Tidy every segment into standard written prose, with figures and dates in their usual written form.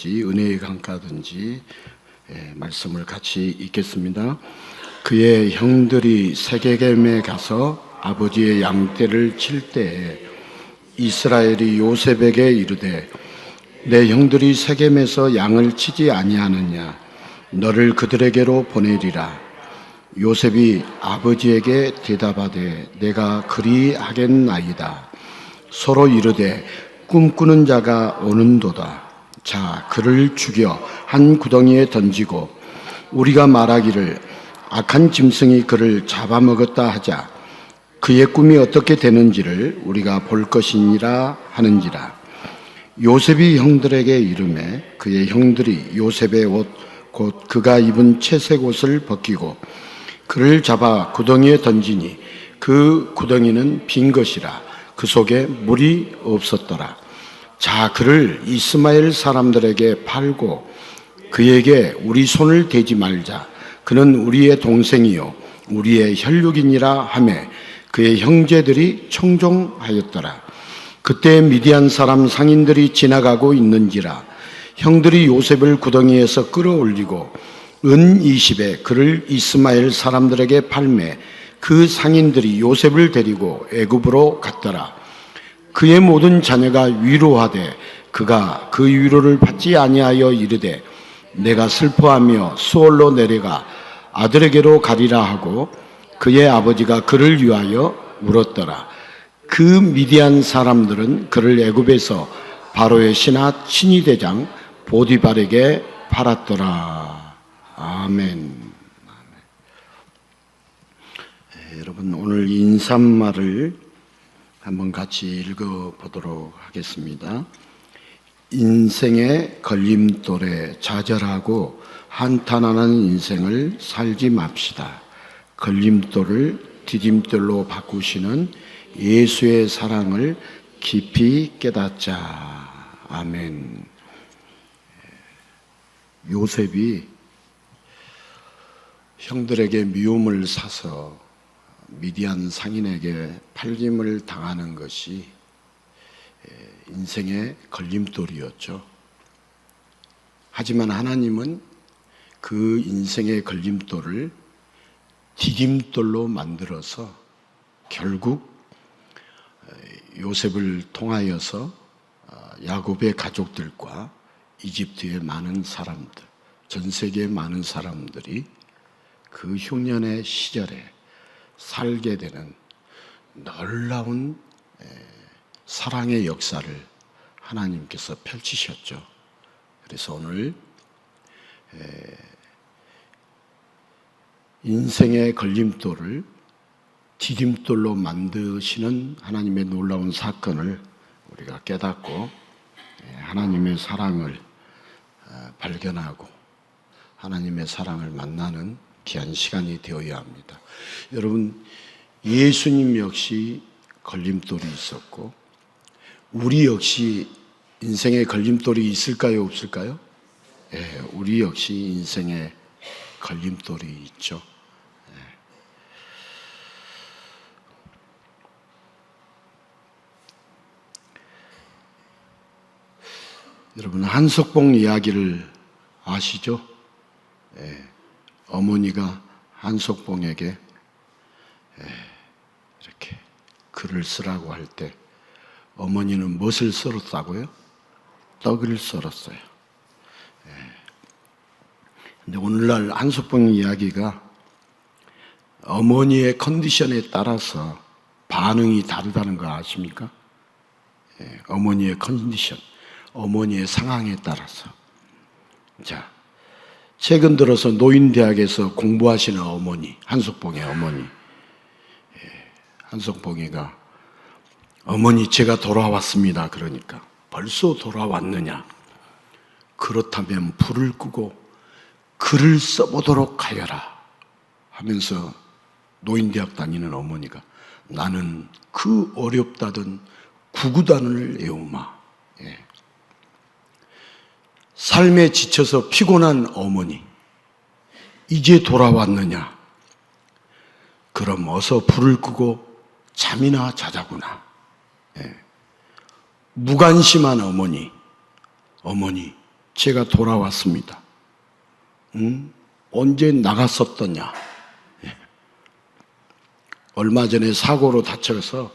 강가든지 은혜의 강가든지 말씀을 같이 읽겠습니다. 그의 형들이 세겜에 가서 아버지의 양떼를 칠 때에 이스라엘이 요셉에게 이르되 내 형들이 세겜에서 양을 치지 아니하느냐 너를 그들에게로 보내리라. 요셉이 아버지에게 대답하되 내가 그리하겠나이다. 서로 이르되 꿈꾸는 자가 오는도다. 자, 그를 죽여 한 구덩이에 던지고 우리가 말하기를 악한 짐승이 그를 잡아먹었다 하자. 그의 꿈이 어떻게 되는지를 우리가 볼 것이니라 하는지라. 요셉이 형들에게 이르매 그의 형들이 요셉의 옷 곧 그가 입은 채색 옷을 벗기고 그를 잡아 구덩이에 던지니 그 구덩이는 빈 것이라. 그 속에 물이 없었더라. 자, 그를 이스마엘 사람들에게 팔고 그에게 우리 손을 대지 말자. 그는 우리의 동생이요 우리의 혈육이니라 하매 그의 형제들이 청종하였더라. 그때 미디안 사람 상인들이 지나가고 있는지라. 형들이 요셉을 구덩이에서 끌어올리고 은 20에 그를 이스마엘 사람들에게 팔매 그 상인들이 요셉을 데리고 애굽으로 갔더라. 그의 모든 자녀가 위로하되 그가 그 위로를 받지 아니하여 이르되 내가 슬퍼하며 수월로 내려가 아들에게로 가리라 하고 그의 아버지가 그를 위하여 울었더라. 그 미디안 사람들은 그를 애굽에서 바로의 신하 친위대장 보디발에게 팔았더라. 아멘. 여러분, 오늘 인사말을 한번 같이 읽어보도록 하겠습니다. 인생의 걸림돌에 좌절하고 한탄하는 인생을 살지 맙시다. 걸림돌을 디딤돌로 바꾸시는 예수의 사랑을 깊이 깨닫자. 아멘. 요셉이 형들에게 미움을 사서 미디안 상인에게 팔림을 당하는 것이 인생의 걸림돌이었죠. 하지만 하나님은 그 인생의 걸림돌을 디딤돌로 만들어서 결국 요셉을 통하여서 야곱의 가족들과 이집트의 많은 사람들, 전 세계의 많은 사람들이 그 흉년의 시절에 살게 되는 놀라운 사랑의 역사를 하나님께서 펼치셨죠. 그래서 오늘 인생의 걸림돌을 디딤돌로 만드시는 하나님의 놀라운 사건을 우리가 깨닫고 하나님의 사랑을 발견하고 하나님의 사랑을 만나는 귀한 시간이 되어야 합니다. 여러분, 예수님 역시 걸림돌이 있었고 우리 역시 인생의 걸림돌이 있을까요, 없을까요? 우리 역시 인생의 걸림돌이 있죠. 여러분, 한석봉 이야기를 아시죠? 어머니가 한석봉에게 이렇게 글을 쓰라고 할 때 어머니는 무엇을 썰었다고요? 떡을 썰었어요. 근데 오늘날 한석봉 이야기가 어머니의 컨디션에 따라서 반응이 다르다는 거 아십니까? 어머니의 컨디션, 어머니의 상황에 따라서. 자, 최근 들어서 노인대학에서 공부하시는 어머니, 한석봉의 어머니, 한석봉이가 어머니 제가 돌아왔습니다. 그러니까 벌써 돌아왔느냐? 그렇다면 불을 끄고 글을 써보도록 하여라 하면서 노인대학 다니는 어머니가 나는 그 어렵다던 구구단을 외우마. 삶에 지쳐서 피곤한 어머니, 이제 돌아왔느냐? 그럼 어서 불을 끄고 잠이나 자자구나. 무관심한 어머니, 제가 돌아왔습니다. 언제 나갔었더냐? 얼마 전에 사고로 다쳐서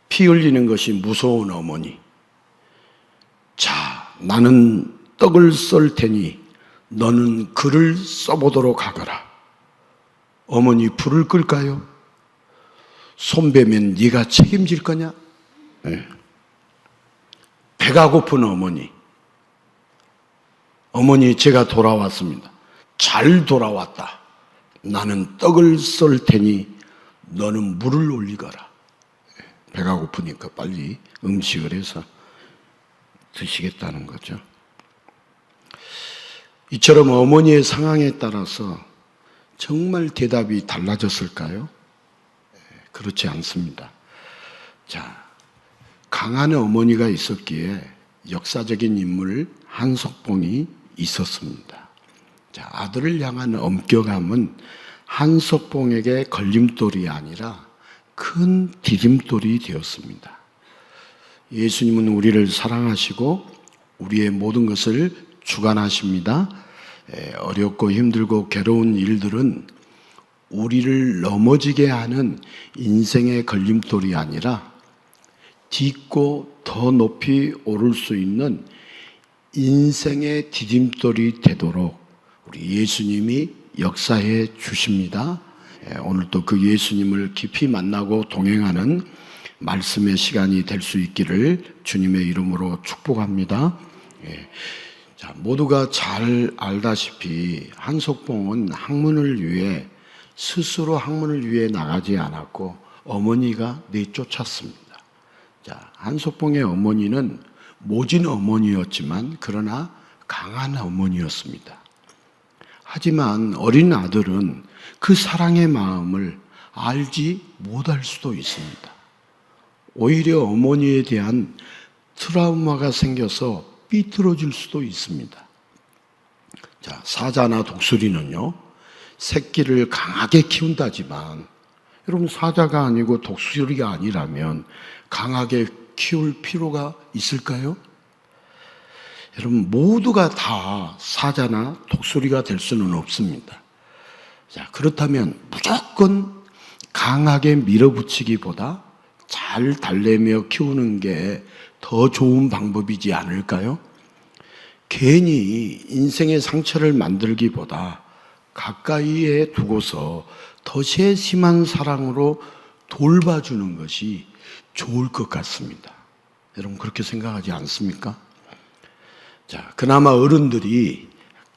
피 흘리는 것이 무서운 어머니. 자, 나는 떡을 썰 테니 너는 글을 써보도록 하거라. 어머니 불을 끌까요? 손배면 네가 책임질 거냐? 네. 배가 고픈 어머니. 어머니 제가 돌아왔습니다. 잘 돌아왔다. 나는 떡을 썰 테니 너는 물을 올리거라. 배가 고프니까 빨리 음식을 해서 드시겠다는 거죠. 이처럼 어머니의 상황에 따라서 정말 대답이 달라졌을까요? 그렇지 않습니다. 자, 강한 어머니가 있었기에 역사적인 인물 한석봉이 있었습니다. 자, 아들을 향한 엄격함은 한석봉에게 걸림돌이 아니라 큰 디딤돌이 되었습니다. 예수님은 우리를 사랑하시고 우리의 모든 것을 주관하십니다. 어렵고 힘들고 괴로운 일들은 우리를 넘어지게 하는 인생의 걸림돌이 아니라 딛고 더 높이 오를 수 있는 인생의 디딤돌이 되도록 우리 예수님이 역사해 주십니다. 오늘도 그 예수님을 깊이 만나고 동행하는 말씀의 시간이 될 수 있기를 주님의 이름으로 축복합니다. 자, 모두가 잘 알다시피 한석봉은 학문을 위해 스스로 학문을 위해 나가지 않았고 어머니가 내쫓았습니다. 자, 한석봉의 어머니는 모진 어머니였지만 그러나 강한 어머니였습니다. 하지만 어린 아들은 그 사랑의 마음을 알지 못할 수도 있습니다. 오히려 어머니에 대한 트라우마가 생겨서 삐뚤어질 수도 있습니다. 자, 사자나 독수리는요, 새끼를 강하게 키운다지만, 여러분, 사자가 아니고 독수리가 아니라면 강하게 키울 필요가 있을까요? 여러분, 모두가 다 사자나 독수리가 될 수는 없습니다. 자, 그렇다면 무조건 강하게 밀어붙이기보다 잘 달래며 키우는 게 더 좋은 방법이지 않을까요? 괜히 인생의 상처를 만들기보다 가까이에 두고서 더 세심한 사랑으로 돌봐주는 것이 좋을 것 같습니다. 여러분 그렇게 생각하지 않습니까? 자, 그나마 어른들이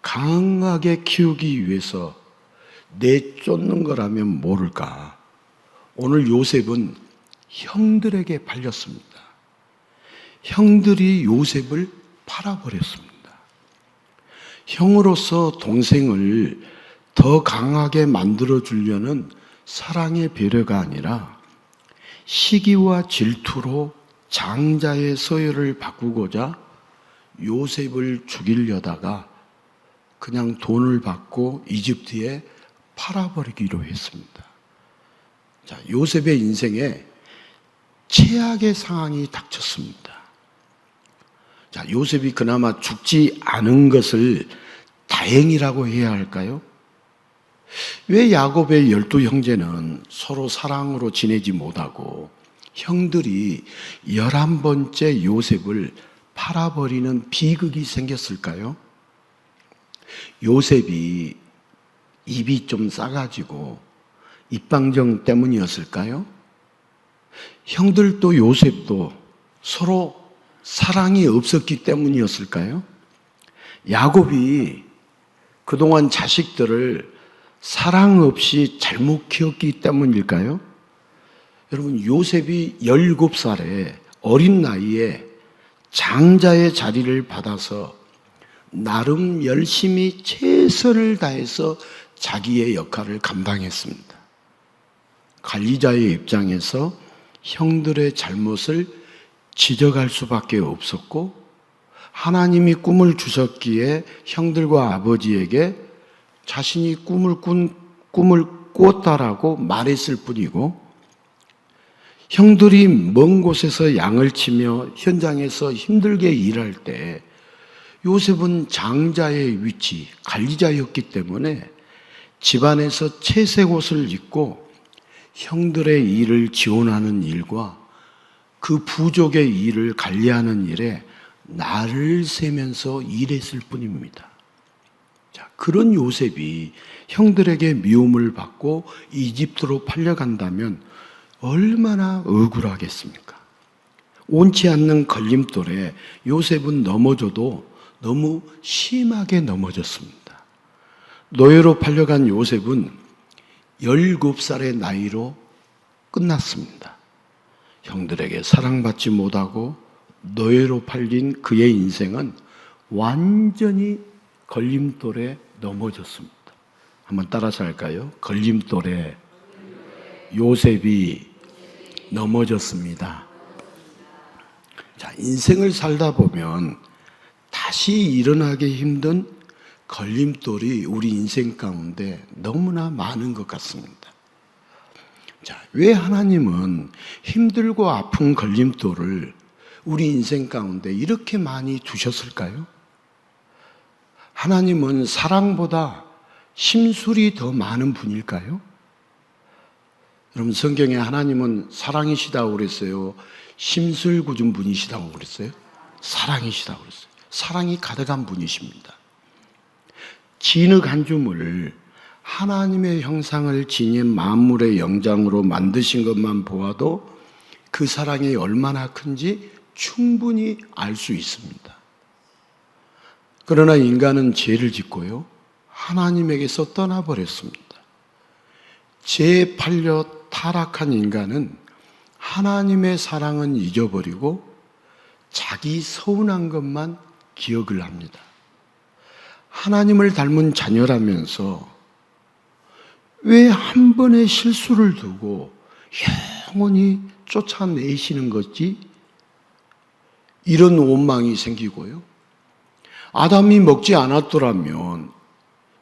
강하게 키우기 위해서 내쫓는 거라면 모를까. 오늘 요셉은 형들에게 팔렸습니다. 형들이 요셉을 팔아버렸습니다. 형으로서 동생을 더 강하게 만들어주려는 사랑의 배려가 아니라 시기와 질투로 장자의 서열을 바꾸고자 요셉을 죽이려다가 그냥 돈을 받고 이집트에 팔아버리기로 했습니다. 자, 요셉의 인생에 최악의 상황이 닥쳤습니다. 자, 요셉이 그나마 죽지 않은 것을 다행이라고 해야 할까요? 왜 야곱의 12 형제는 서로 사랑으로 지내지 못하고 형들이 11번째 요셉을 팔아버리는 비극이 생겼을까요? 요셉이 입이 좀 싸가지고 입방정 때문이었을까요? 형들도 요셉도 서로 사랑이 없었기 때문이었을까요? 야곱이 그동안 자식들을 사랑 없이 잘못 키웠기 때문일까요? 여러분, 요셉이 17살에 어린 나이에 장자의 자리를 받아서 나름 열심히 최선을 다해서 자기의 역할을 감당했습니다. 관리자의 입장에서 형들의 잘못을 지적할 수밖에 없었고, 하나님이 꿈을 주셨기에 형들과 아버지에게 자신이 꿈을 꾸었다라고 말했을 뿐이고, 형들이 먼 곳에서 양을 치며 현장에서 힘들게 일할 때 요셉은 장자의 위치, 관리자였기 때문에 집안에서 채색 옷을 입고 형들의 일을 지원하는 일과 그 부족의 일을 관리하는 일에 날을 새면서 일했을 뿐입니다. 자, 그런 요셉이 형들에게 미움을 받고 이집트로 팔려간다면 얼마나 억울하겠습니까? 옳지 않는 걸림돌에 요셉은 넘어져도 너무 심하게 넘어졌습니다. 노예로 팔려간 요셉은 17살의 나이로 끝났습니다. 형들에게 사랑받지 못하고 노예로 팔린 그의 인생은 완전히 걸림돌에 넘어졌습니다. 한번 따라서 할까요? 걸림돌에 요셉이 넘어졌습니다. 자, 인생을 살다 보면 다시 일어나기 힘든 걸림돌이 우리 인생 가운데 너무나 많은 것 같습니다. 자, 왜 하나님은 힘들고 아픈 걸림돌을 우리 인생 가운데 이렇게 많이 두셨을까요? 하나님은 사랑보다 심술이 더 많은 분일까요? 여러분, 성경에 하나님은 사랑이시다고 그랬어요? 심술 굳은 분이시다고 그랬어요? 사랑이시다고 그랬어요. 사랑이 가득한 분이십니다. 진흙 한 줌을 하나님의 형상을 지닌 만물의 영장으로 만드신 것만 보아도 그 사랑이 얼마나 큰지 충분히 알 수 있습니다. 그러나 인간은 죄를 짓고요, 하나님에게서 떠나버렸습니다. 죄에 팔려 타락한 인간은 하나님의 사랑은 잊어버리고 자기 서운한 것만 기억을 합니다. 하나님을 닮은 자녀라면서 왜 한 번의 실수를 두고 영원히 쫓아내시는 거지? 이런 원망이 생기고요. 아담이 먹지 않았더라면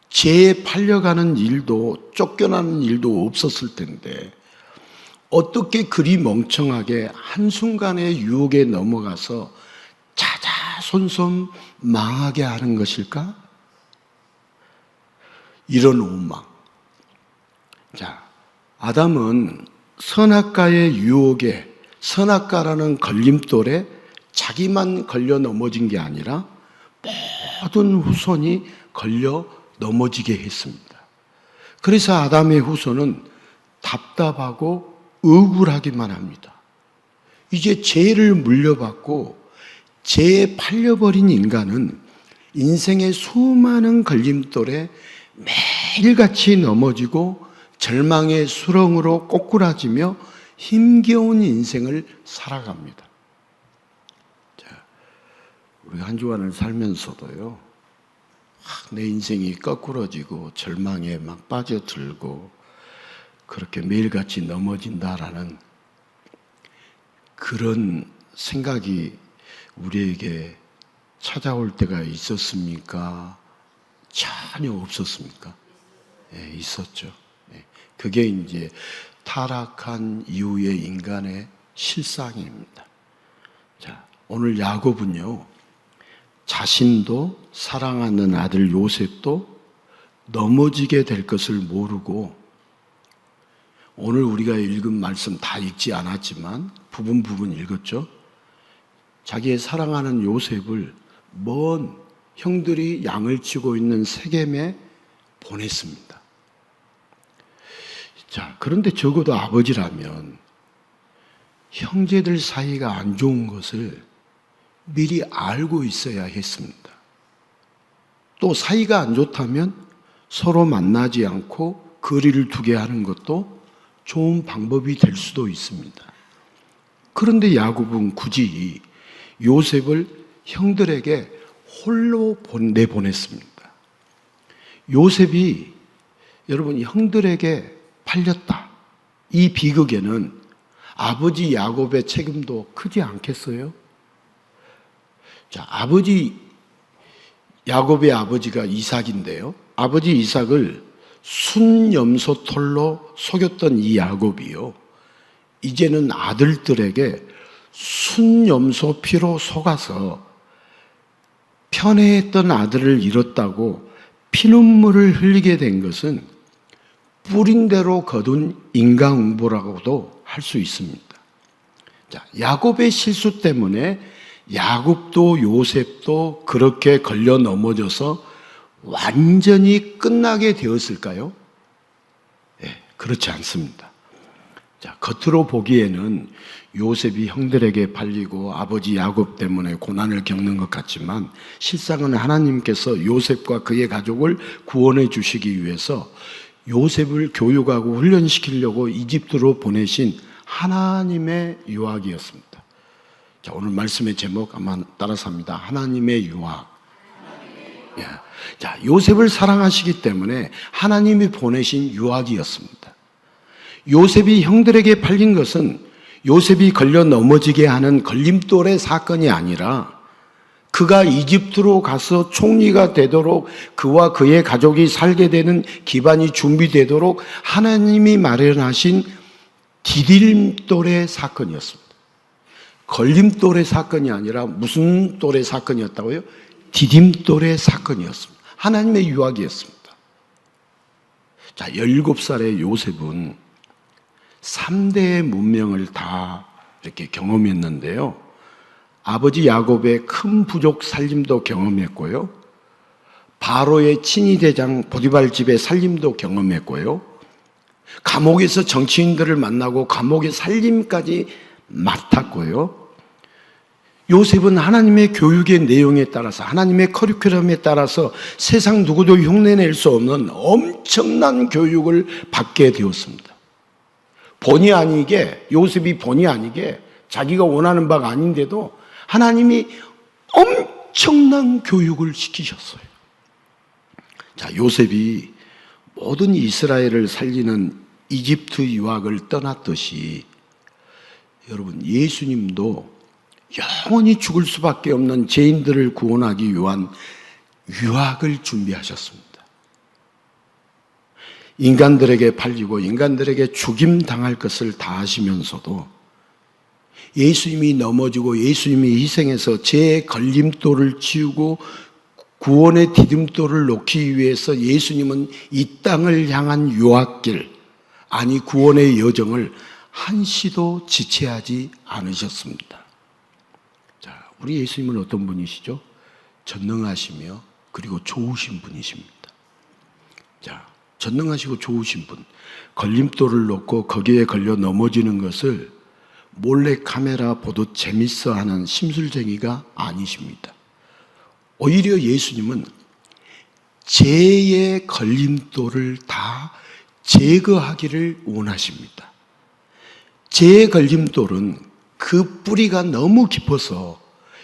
죄에 팔려가는 일도 쫓겨나는 일도 없었을 텐데 어떻게 그리 멍청하게 한순간의 유혹에 넘어가서 자자손손 망하게 하는 것일까? 이런 원망. 자, 아담은 선악과의 유혹에, 선악과라는 걸림돌에 자기만 걸려 넘어진 게 아니라 모든 후손이 걸려 넘어지게 했습니다. 그래서 아담의 후손은 답답하고 억울하기만 합니다. 이제 죄를 물려받고 죄에 팔려버린 인간은 인생의 수많은 걸림돌에 매일같이 넘어지고 절망의 수렁으로 꼬꾸라지며 힘겨운 인생을 살아갑니다. 자, 우리 한 주간을 살면서도요, 내 인생이 거꾸러지고 절망에 막 빠져들고 그렇게 매일같이 넘어진다라는 그런 생각이 우리에게 찾아올 때가 있었습니까? 전혀 없었습니까? 예, 있었죠. 예, 그게 이제 타락한 이후의 인간의 실상입니다. 자, 오늘 야곱은요, 자신도 사랑하는 아들 요셉도 넘어지게 될 것을 모르고, 오늘 우리가 읽은 말씀 다 읽지 않았지만 부분 읽었죠. 자기의 사랑하는 요셉을 먼 형들이 양을 치고 있는 세겜에 보냈습니다. 자, 그런데 적어도 아버지라면 형제들 사이가 안 좋은 것을 미리 알고 있어야 했습니다. 또 사이가 안 좋다면 서로 만나지 않고 거리를 두게 하는 것도 좋은 방법이 될 수도 있습니다. 그런데 야곱은 굳이 요셉을 형들에게 홀로 내보냈습니다. 요셉이 여러분 형들에게 팔렸다, 이 비극에는 아버지 야곱의 책임도 크지 않겠어요? 자, 야곱의 아버지가 이삭인데요, 아버지 이삭을 순염소 털로 속였던 이 야곱이요, 이제는 아들들에게 순염소 피로 속아서 편애했던 아들을 잃었다고 피눈물을 흘리게 된 것은 뿌린 대로 거둔 인과응보라고도 할 수 있습니다. 자, 야곱의 실수 때문에 야곱도 요셉도 그렇게 걸려 넘어져서 완전히 끝나게 되었을까요? 그렇지 않습니다. 자, 겉으로 보기에는 요셉이 형들에게 팔리고 아버지 야곱 때문에 고난을 겪는 것 같지만 실상은 하나님께서 요셉과 그의 가족을 구원해 주시기 위해서 요셉을 교육하고 훈련시키려고 이집트로 보내신 하나님의 유학이었습니다. 자, 오늘 말씀의 제목 한번 따라서 합니다. 하나님의 유학. 자, 요셉을 사랑하시기 때문에 하나님이 보내신 유학이었습니다. 요셉이 형들에게 팔린 것은 요셉이 걸려 넘어지게 하는 걸림돌의 사건이 아니라 그가 이집트로 가서 총리가 되도록 그와 그의 가족이 살게 되는 기반이 준비되도록 하나님이 마련하신 디딤돌의 사건이었습니다. 걸림돌의 사건이 아니라 무슨 돌의 사건이었다고요? 디딤돌의 사건이었습니다. 하나님의 유학이었습니다. 자, 17살의 요셉은 3대의 문명을 다 이렇게 경험했는데요. 아버지 야곱의 큰 부족 살림도 경험했고요. 바로의 친위대장 보디발 집의 살림도 경험했고요. 감옥에서 정치인들을 만나고 감옥의 살림까지 맡았고요. 요셉은 하나님의 교육의 내용에 따라서 하나님의 커리큘럼에 따라서 세상 누구도 흉내낼 수 없는 엄청난 교육을 받게 되었습니다. 본의 아니게 요셉이 본의 아니게 자기가 원하는 바가 아닌데도 하나님이 엄청난 교육을 시키셨어요. 자, 요셉이 모든 이스라엘을 살리는 이집트 유학을 떠났듯이 여러분 예수님도 영원히 죽을 수밖에 없는 죄인들을 구원하기 위한 유학을 준비하셨습니다. 인간들에게 팔리고 인간들에게 죽임 당할 것을 다 아시면서도 예수님이 넘어지고 예수님이 희생해서 죄의 걸림돌을 치우고 구원의 디딤돌을 놓기 위해서 예수님은 이 땅을 향한 유학길, 아니 구원의 여정을 한시도 지체하지 않으셨습니다. 자, 우리 예수님은 어떤 분이시죠? 전능하시며 그리고 좋으신 분이십니다. 자, 전능하시고 좋으신 분, 걸림돌을 놓고 거기에 걸려 넘어지는 것을 몰래 카메라 보듯 재밌어 하는 심술쟁이가 아니십니다. 오히려 예수님은 죄의 걸림돌을 다 제거하기를 원하십니다. 죄의 걸림돌은 그 뿌리가 너무 깊어서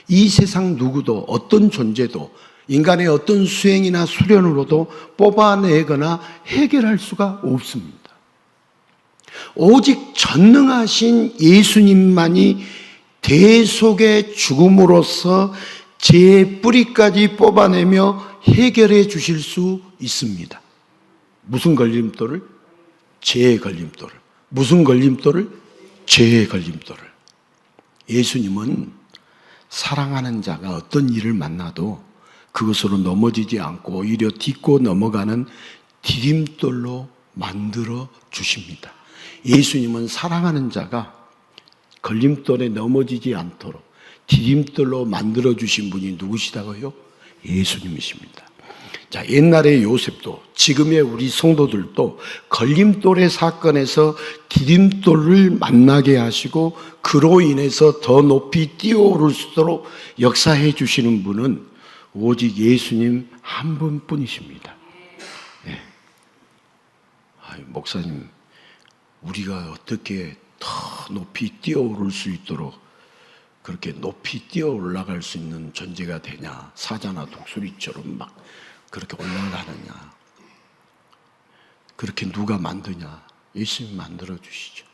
이 세상 누구도 어떤 존재도 인간의 어떤 수행이나 수련으로도 뽑아내거나 해결할 수가 없습니다. 오직 전능하신 예수님만이 대속의 죽음으로써 죄의 뿌리까지 뽑아내며 해결해 주실 수 있습니다. 무슨 걸림돌을? 죄의 걸림돌을. 무슨 걸림돌을? 죄의 걸림돌을. 예수님은 사랑하는 자가 어떤 일을 만나도 그것으로 넘어지지 않고 오히려 딛고 넘어가는 디딤돌로 만들어 주십니다. 예수님은 사랑하는 자가 걸림돌에 넘어지지 않도록 디딤돌로 만들어 주신 분이 누구시다고요? 예수님이십니다. 자, 옛날의 요셉도 지금의 우리 성도들도 걸림돌의 사건에서 디딤돌을 만나게 하시고 그로 인해서 더 높이 뛰어오를 수 있도록 역사해 주시는 분은 오직 예수님 한 분뿐이십니다. 네. 목사님, 우리가 어떻게 더 높이 뛰어오를 수 있도록 그렇게 높이 뛰어 올라갈 수 있는 존재가 되냐? 사자나 독수리처럼 막 그렇게 올라가느냐? 그렇게 누가 만드냐? 예수님 만들어 주시죠.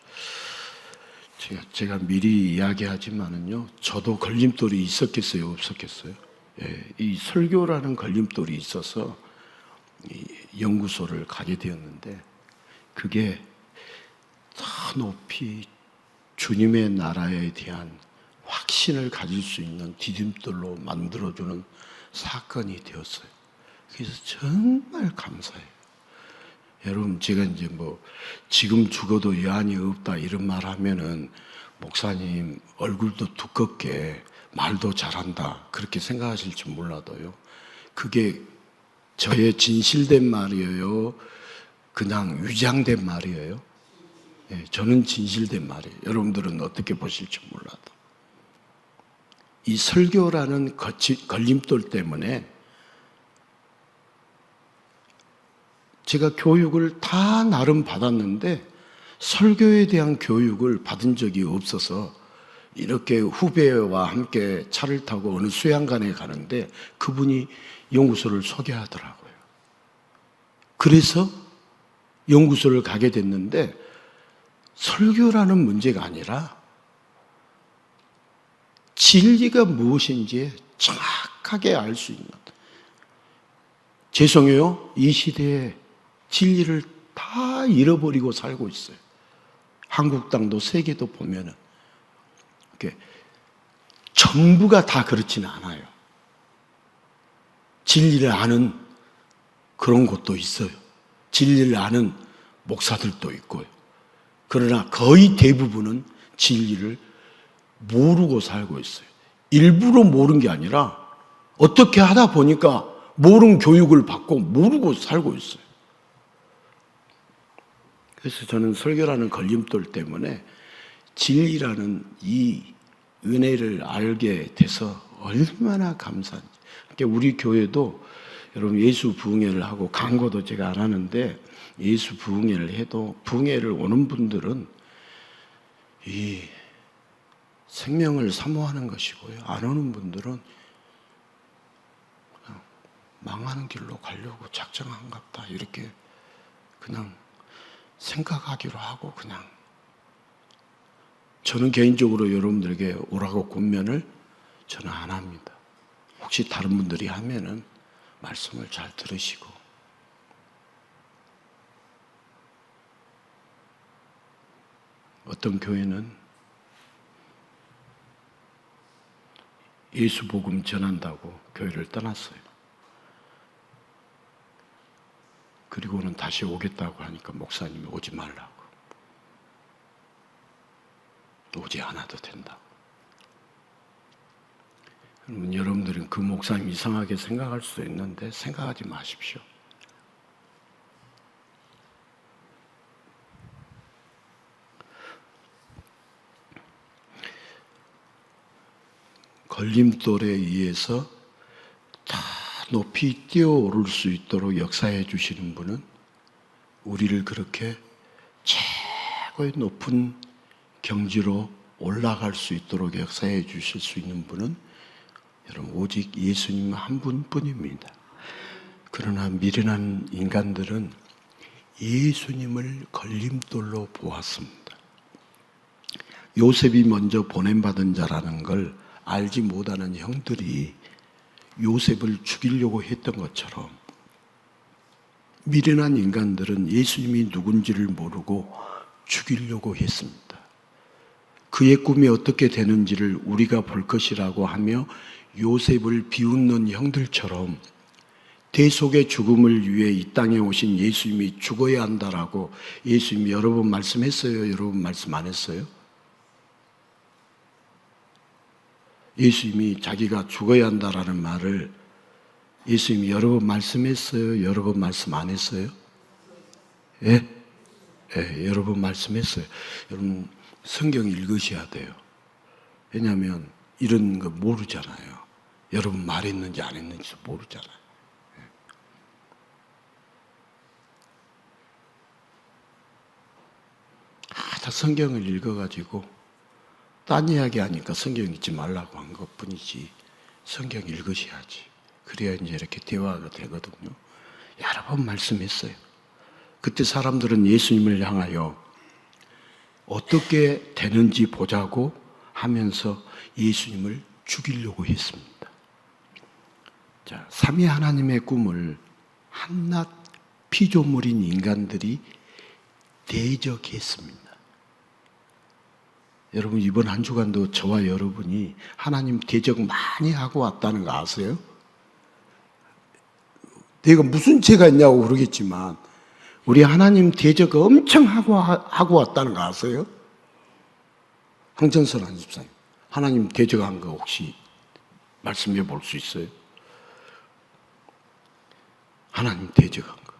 제가 미리 이야기하지만은요, 저도 걸림돌이 있었겠어요, 없었겠어요? 예, 이 설교라는 걸림돌이 있어서 이 연구소를 가게 되었는데, 그게 더 높이 주님의 나라에 대한 확신을 가질 수 있는 디딤돌로 만들어주는 사건이 되었어요. 그래서 정말 감사해요. 여러분, 제가 이제 지금 죽어도 여한이 없다 이런 말 하면은 목사님 얼굴도 두껍게 말도 잘한다 그렇게 생각하실지 몰라도요. 그게 저의 진실된 말이에요? 그냥 위장된 말이에요? 네, 저는 진실된 말이에요. 여러분들은 어떻게 보실지 몰라도. 이 설교라는 걸림돌 때문에 제가 교육을 다 나름 받았는데 설교에 대한 교육을 받은 적이 없어서 이렇게 후배와 함께 차를 타고 어느 수양관에 가는데 그분이 연구소를 소개하더라고요. 그래서 연구소를 가게 됐는데 설교라는 문제가 아니라 진리가 무엇인지 정확하게 알 수 있는, 죄송해요, 이 시대에 진리를 다 잃어버리고 살고 있어요. 한국 땅도 세계도 보면은 전부가 다 그렇지는 않아요. 진리를 아는 그런 곳도 있어요. 진리를 아는 목사들도 있고요. 그러나 거의 대부분은 진리를 모르고 살고 있어요. 일부러 모르는 게 아니라 어떻게 하다 보니까 모르는 교육을 받고 모르고 살고 있어요. 그래서 저는 설교라는 걸림돌 때문에 진리라는 이 은혜를 알게 돼서 얼마나 감사한지. 그러니까 우리 교회도 여러분 예수 부흥회를 하고 강고도 제가 안 하는데 예수 부흥회를 해도 부흥회를 오는 분들은 이 생명을 사모하는 것이고요. 안 오는 분들은 그냥 망하는 길로 가려고 작정한갑다 이렇게 그냥 생각하기로 하고 그냥. 저는 개인적으로 여러분들에게 오라고 권면을 저는 안 합니다. 혹시 다른 분들이 하면은 말씀을 잘 들으시고. 어떤 교회는 예수 복음 전한다고 교회를 떠났어요. 그리고는 다시 오겠다고 하니까 목사님이 오지 말라고. 오지 않아도 된다고. 그러면 여러분들은 그 목사님 이상하게 생각할 수 있는데 생각하지 마십시오. 걸림돌에 의해서 다 높이 뛰어오를 수 있도록 역사해 주시는 분은, 우리를 그렇게 최고의 높은 경지로 올라갈 수 있도록 역사해 주실 수 있는 분은 여러분 오직 예수님 한 분뿐입니다. 그러나 미련한 인간들은 예수님을 걸림돌로 보았습니다. 요셉이 먼저 보냄받은 자라는 걸 알지 못하는 형들이 요셉을 죽이려고 했던 것처럼 미련한 인간들은 예수님이 누군지를 모르고 죽이려고 했습니다. 그의 꿈이 어떻게 되는지를 우리가 볼 것이라고 하며 요셉을 비웃는 형들처럼 대속의 죽음을 위해 이 땅에 오신 예수님이 죽어야 한다라고 예수님이 여러 번 말씀했어요? 여러 번 말씀 안 했어요? 예수님이 자기가 죽어야 한다라는 말을 예수님이 여러 번 말씀했어요? 여러 번 말씀 안 했어요? 예? 예, 여러 번 말씀했어요. 여러분 성경 읽으셔야 돼요. 왜냐하면 이런 거 모르잖아요. 여러분 말했는지 안 했는지 모르잖아요. 다 성경을 읽어가지고 딴 이야기 하니까 성경 읽지 말라고 한 것뿐이지 성경 읽으셔야지. 그래야 이제 이렇게 대화가 되거든요. 여러 번 말씀했어요. 그때 사람들은 예수님을 향하여 어떻게 되는지 보자고 하면서 예수님을 죽이려고 했습니다. 자, 삼위 하나님의 꿈을 한낱 피조물인 인간들이 대적했습니다. 여러분 이번 한 주간도 저와 여러분이 하나님 대적 많이 하고 왔다는 거 아세요? 내가 무슨 죄가 있냐고 그러겠지만 우리 하나님 대적 엄청 하고 왔다는 거 아세요? 황전선 안집사님, 하나님 대적한 거 혹시 말씀해 볼 수 있어요? 하나님 대적한 거.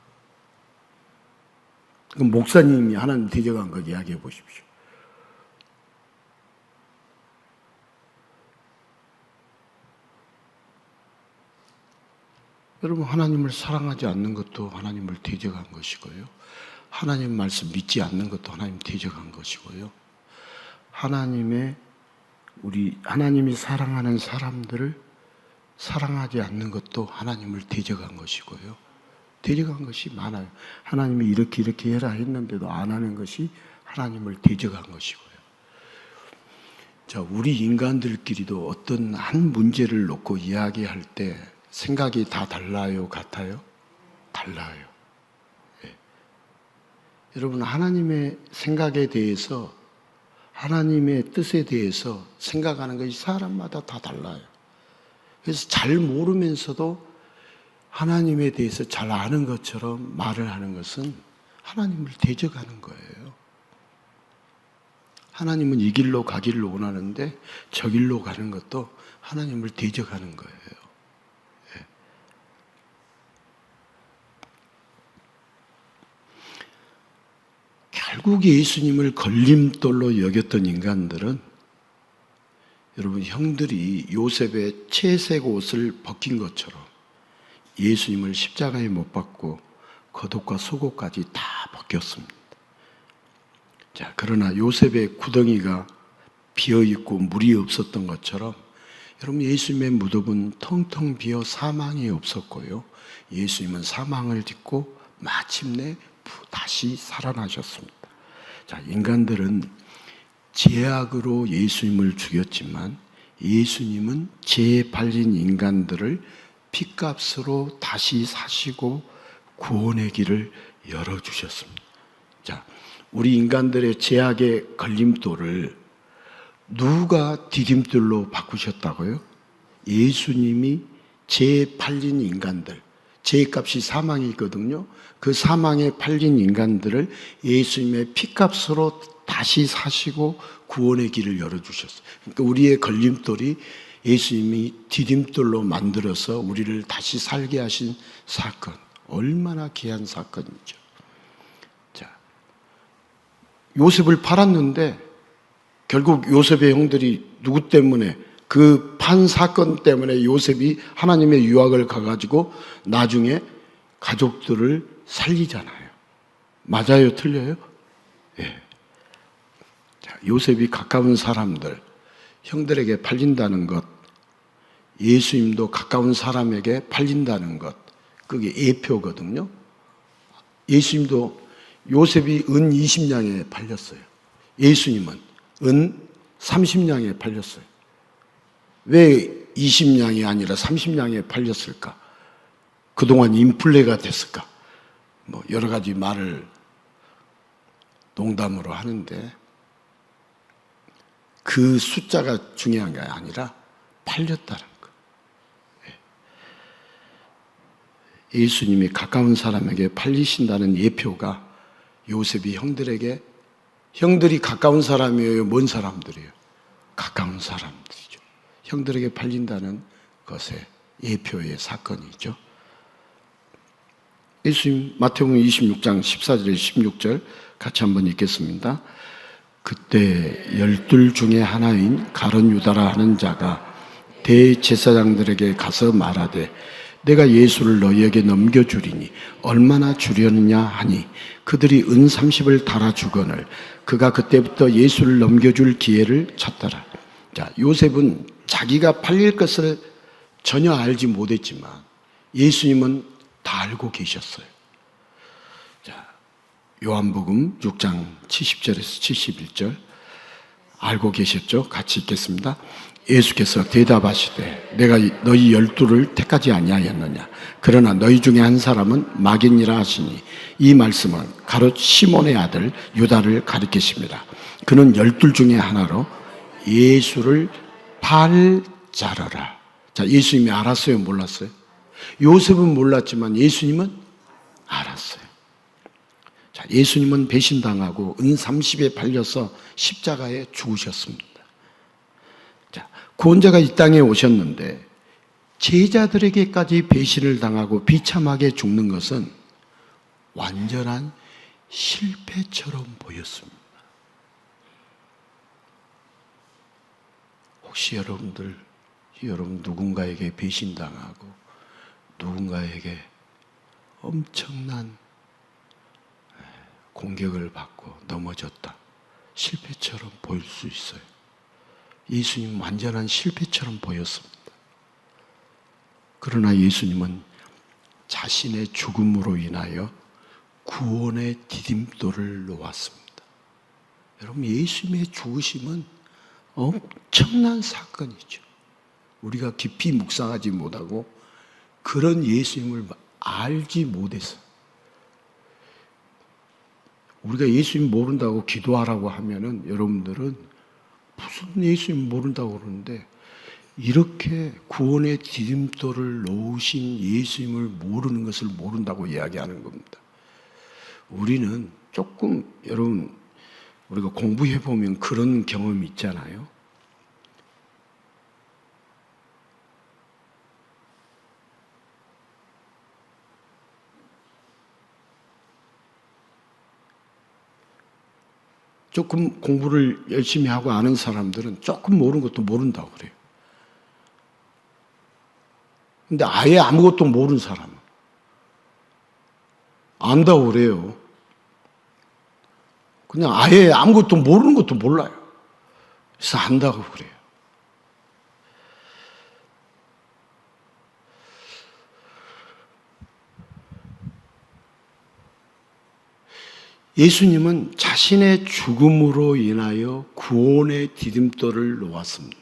그럼 목사님이 하나님 대적한 거 이야기해 보십시오. 여러분, 하나님을 사랑하지 않는 것도 하나님을 대적한 것이고요. 하나님 말씀 믿지 않는 것도 하나님 대적한 것이고요. 하나님이 사랑하는 사람들을 사랑하지 않는 것도 하나님을 대적한 것이고요. 대적한 것이 많아요. 하나님이 이렇게 해라 했는데도 안 하는 것이 하나님을 대적한 것이고요. 자, 우리 인간들끼리도 어떤 한 문제를 놓고 이야기할 때 생각이 다 달라요, 같아요? 달라요. 예. 여러분, 하나님의 생각에 대해서, 하나님의 뜻에 대해서 생각하는 것이 사람마다 다 달라요. 그래서 잘 모르면서도 하나님에 대해서 잘 아는 것처럼 말을 하는 것은 하나님을 대적하는 거예요. 하나님은 이 길로 가기를 원하는데 저 길로 가는 것도 하나님을 대적하는 거예요. 예. 결국 예수님을 걸림돌로 여겼던 인간들은, 여러분, 형들이 요셉의 채색 옷을 벗긴 것처럼 예수님을 십자가에 못 박고 겉옷과 속옷까지 다 벗겼습니다. 자, 그러나 요셉의 구덩이가 비어있고 물이 없었던 것처럼 여러분, 예수님의 무덤은 텅텅 비어 사망이 없었고요. 예수님은 사망을 딛고 마침내 다시 살아나셨습니다. 자, 인간들은 죄악으로 예수님을 죽였지만 예수님은 죄에 팔린 인간들을 핏값으로 다시 사시고 구원의 길을 열어주셨습니다. 자, 우리 인간들의 죄악의 걸림돌을 누가 디딤돌로 바꾸셨다고요? 예수님이 죄에 팔린 인간들, 죄값이 사망이거든요. 그 사망에 팔린 인간들을 예수님의 핏값으로 다시 사시고 구원의 길을 열어주셨어요. 그러니까 우리의 걸림돌이 예수님이 디딤돌로 만들어서 우리를 다시 살게 하신 사건, 얼마나 귀한 사건이죠. 자, 요셉을 팔았는데 결국 요셉의 형들이 누구 때문에, 그 판 사건 때문에 요셉이 하나님의 유학을 가가지고 나중에 가족들을 살리잖아요. 맞아요, 틀려요? 예. 자, 요셉이 가까운 사람들, 형들에게 팔린다는 것, 예수님도 가까운 사람에게 팔린다는 것, 그게 예표거든요. 예수님도 요셉이 은 20냥에 팔렸어요. 예수님은 은 30냥에 팔렸어요. 왜 20냥이 아니라 30냥에 팔렸을까? 그동안 인플레가 됐을까? 뭐 여러 가지 말을 농담으로 하는데 그 숫자가 중요한 게 아니라 팔렸다는 거. 예수님이 가까운 사람에게 팔리신다는 예표가 요셉이 형들에게, 형들이 가까운 사람이에요, 먼 사람들이에요? 가까운 사람들이죠. 형들에게 팔린다는 것의 예표의 사건이죠. 예수님 마태복음 26장 14절에 16절 같이 한번 읽겠습니다. 그때 12 중에 하나인 가룟 유다라 하는 자가 대제사장들에게 가서 말하되 내가 예수를 너희에게 넘겨주리니 얼마나 주려느냐 하니 그들이 은 30을 달아주거늘 그가 그때부터 예수를 넘겨줄 기회를 찾더라. 자, 요셉은 자기가 팔릴 것을 전혀 알지 못했지만 예수님은 다 알고 계셨어요. 자, 요한복음 6장 70절에서 71절 알고 계셨죠? 같이 읽겠습니다. 예수께서 대답하시되 내가 너희 12를 택하지 아니하였느냐? 그러나 너희 중에 한 사람은 마귀니라 하시니 이 말씀은 가롯 시몬의 아들 유다를 가리키십니다. 그는 12 중에 하나로 예수를 팔 자러라. 자, 예수님이 알았어요, 몰랐어요? 요셉은 몰랐지만 예수님은 알았어요. 자, 예수님은 배신당하고 은 30에 발려서 십자가에 죽으셨습니다. 자, 구원자가 이 땅에 오셨는데 제자들에게까지 배신을 당하고 비참하게 죽는 것은 완전한 실패처럼 보였습니다. 혹시 여러분 누군가에게 배신당하고 누군가에게 엄청난 공격을 받고 넘어졌다. 실패처럼 보일 수 있어요. 예수님 완전한 실패처럼 보였습니다. 그러나 예수님은 자신의 죽음으로 인하여 구원의 디딤돌을 놓았습니다. 여러분, 예수님의 죽으심은 엄청난 사건이죠. 우리가 깊이 묵상하지 못하고 그런 예수님을 알지 못해서 우리가 예수님 모른다고 기도하라고 하면은 여러분들은 무슨 예수님 모른다고 그러는데 이렇게 구원의 디딤돌을 놓으신 예수님을 모르는 것을 모른다고 이야기하는 겁니다. 우리는 조금 여러분 우리가 공부해 보면 그런 경험이 있잖아요. 조금 공부를 열심히 하고 아는 사람들은 조금 모르는 것도 모른다고 그래요. 근데 아예 아무것도 모르는 사람은 안다고 그래요. 그냥 아예 아무것도 모르는 것도 몰라요. 그래서 안다고 그래요. 예수님은 자신의 죽음으로 인하여 구원의 디딤돌을 놓았습니다.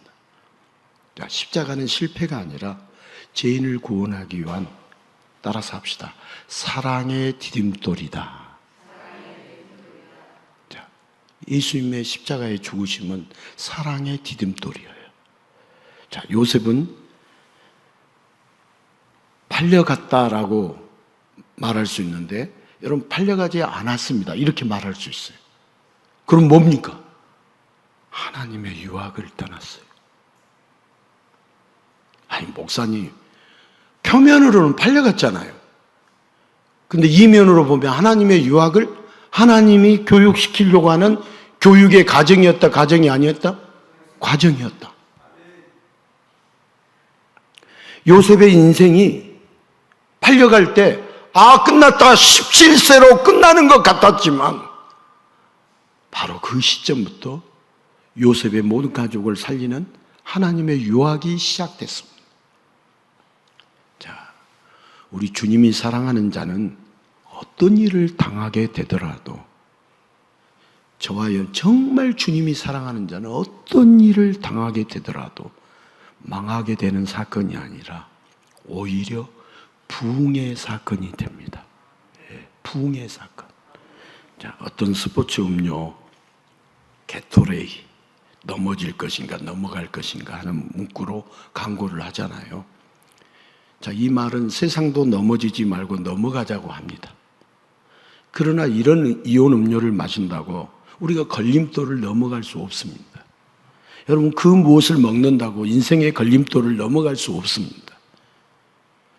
십자가는 실패가 아니라 죄인을 구원하기 위한, 따라서 합시다, 사랑의 디딤돌이다. 자, 예수님의 십자가의 죽으심은 사랑의 디딤돌이에요. 자, 요셉은 팔려갔다라고 말할 수 있는데 여러분, 팔려가지 않았습니다, 이렇게 말할 수 있어요. 그럼 뭡니까? 하나님의 유학을 떠났어요. 아니, 목사님, 표면으로는 팔려갔잖아요. 근데 이면으로 보면 하나님의 유학을 하나님이 교육시키려고 하는 교육의 과정이었다, 과정이 아니었다? 과정이었다. 요셉의 인생이 팔려갈 때 끝났다, 17세로 끝나는 것 같았지만 바로 그 시점부터 요셉의 모든 가족을 살리는 하나님의 유학이 시작됐습니다. 자, 우리 주님이 사랑하는 자는 어떤 일을 당하게 되더라도, 저와 정말 주님이 사랑하는 자는 어떤 일을 당하게 되더라도 망하게 되는 사건이 아니라 오히려 부흥의 사건이 됩니다. 부흥의 사건. 자, 어떤 스포츠 음료 게토레이, 넘어질 것인가 넘어갈 것인가 하는 문구로 광고를 하잖아요. 자, 이 말은 세상도 넘어지지 말고 넘어가자고 합니다. 그러나 이런 이온 음료를 마신다고 우리가 걸림돌을 넘어갈 수 없습니다. 여러분, 그 무엇을 먹는다고 인생의 걸림돌을 넘어갈 수 없습니다.